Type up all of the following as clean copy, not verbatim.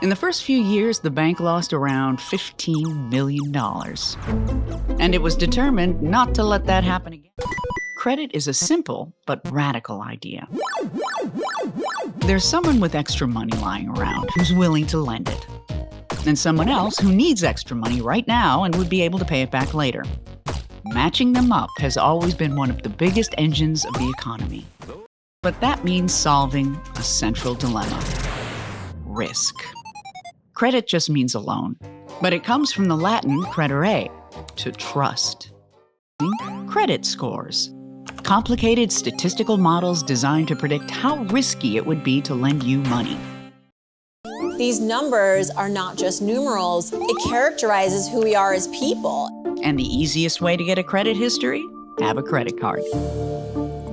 In the first few years, the bank lost around $15 million. And it was determined not to let that happen again. Credit is a simple but radical idea. There's someone with extra money lying around who's willing to lend it, and someone else who needs extra money right now and would be able to pay it back later. Matching them up has always been one of the biggest engines of the economy. But that means solving a central dilemma: risk. Credit just means a loan, but it comes from the Latin credere, to trust. Credit scores. Complicated statistical models designed to predict how risky it would be to lend you money. These numbers are not just numerals, it characterizes who we are as people. And the easiest way to get a credit history? Have a credit card.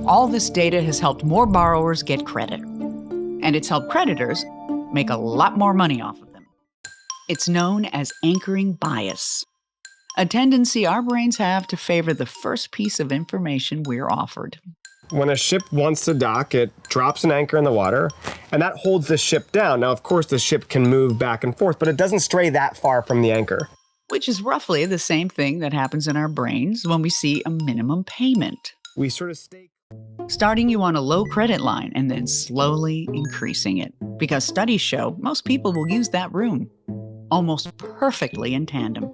All this data has helped more borrowers get credit, and it's helped creditors make a lot more money off of them. It's known as anchoring bias, a tendency our brains have to favor the first piece of information we're offered. When a ship wants to dock, it drops an anchor in the water, and that holds the ship down. Now, of course, the ship can move back and forth, but it doesn't stray that far from the anchor. Which is roughly the same thing that happens in our brains when we see a minimum payment. We sort of stay... Starting you on a low credit line and then slowly increasing it. Because studies show most people will use that room almost perfectly in tandem.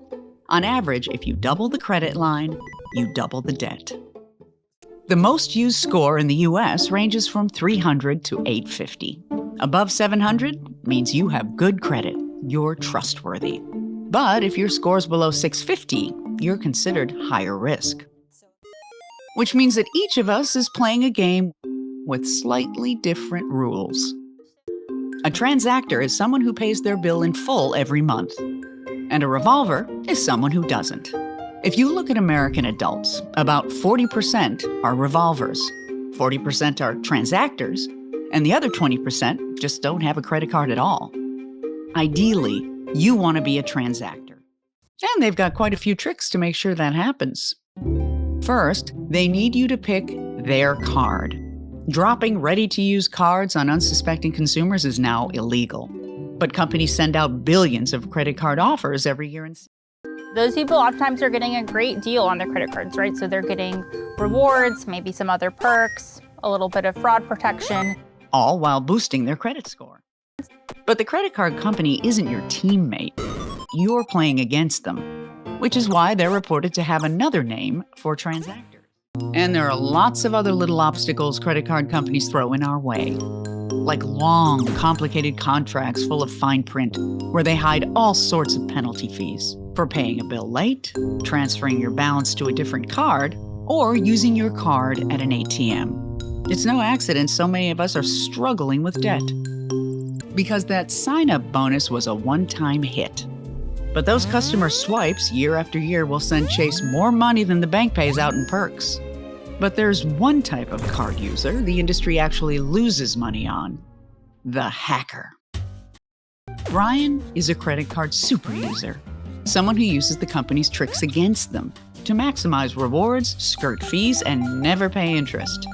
On average, if you double the credit line, you double the debt. The most used score in the US ranges from 300 to 850. Above 700 means you have good credit, you're trustworthy. But if your score's below 650, you're considered higher risk. Which means that each of us is playing a game with slightly different rules. A transactor is someone who pays their bill in full every month. And a revolver is someone who doesn't. If you look at American adults, about 40% are revolvers, 40% are transactors, and the other 20% just don't have a credit card at all. Ideally, you want to be a transactor. And they've got quite a few tricks to make sure that happens. First, they need you to pick their card. Dropping ready-to-use cards on unsuspecting consumers is now illegal. But companies send out billions of credit card offers every year. Those people oftentimes are getting a great deal on their credit cards, right? So they're getting rewards, maybe some other perks, a little bit of fraud protection. All while boosting their credit score. But the credit card company isn't your teammate. You're playing against them, which is why they're reported to have another name for transactors. And there are lots of other little obstacles credit card companies throw in our way, like long, complicated contracts full of fine print where they hide all sorts of penalty fees for paying a bill late, transferring your balance to a different card, or using your card at an ATM. It's no accident so many of us are struggling with debt. Because that sign-up bonus was a one-time hit. But those customer swipes year after year will send Chase more money than the bank pays out in perks. But there's one type of card user the industry actually loses money on: the hacker. Brian is a credit card super user, someone who uses the company's tricks against them to maximize rewards, skirt fees, and never pay interest.